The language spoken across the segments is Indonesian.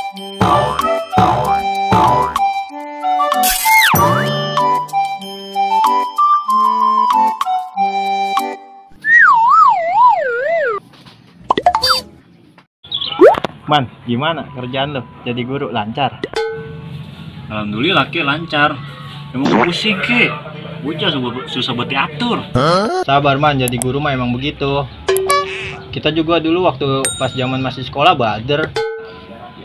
Man, gimana kerjaan lo? Jadi guru lancar? Alhamdulillah Ki lancar. Emang pusing Ki. Bocah susah buat diatur. Sabar Man, jadi guru mah emang begitu. Kita juga dulu waktu pas zaman masih sekolah bader.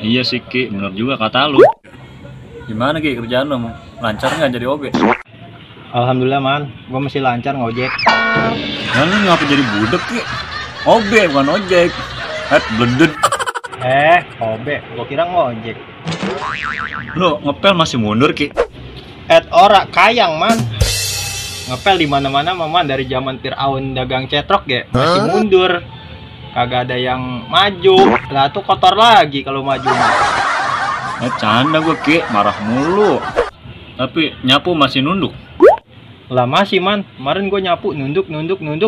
Iya sih Ki, bener juga kata lu. Gimana Ki kerjaan lo? Lancar nggak jadi OB? Alhamdulillah Man, gua masih lancar ngojek. Nah, lu ngapa jadi budak Ki? OB bukan ojek. Bleded. OB, gua kira ngojek. Lo ngepel masih mundur Ki? Ora kayang Man. Ngepel di mana-mana Man, dari zaman Fir'aun dagang cetrok ya masih mundur. Kagak ada yang maju. Lah tuh kotor lagi kalau maju. Canda gua Ki, marah mulu. Tapi nyapu masih nunduk. Lah masih Man, kemarin gua nyapu nunduk,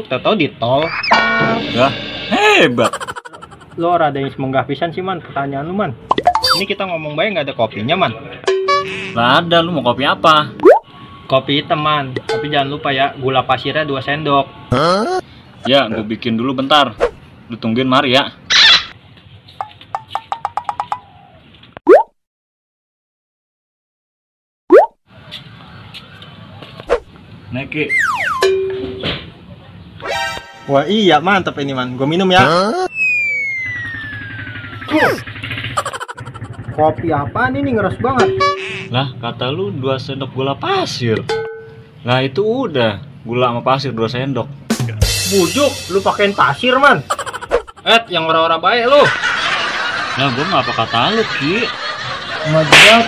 tau di tol. Ya, hebat. Lo rada yang semenggah pisan sih Man, pertanyaan lu Man. Ini kita ngomong baik nggak ada kopinya Man. Lah ada, lu mau kopi apa? Kopi hitam Man, tapi jangan lupa ya gula pasirnya 2 sendok. Ya, gue bikin dulu bentar. Lu tungguin mari ya. Neki. Wah iya mantep ini Man, gue minum ya. Kopi apaan ini ngeres banget? Lah kata lu 2 sendok gula pasir. Nah itu udah gula sama pasir 2 sendok. Bujuk, lu pakein pasir Man. Yang ora-ora baik lu. Nah gue ngapa kata lu Ki? Majak.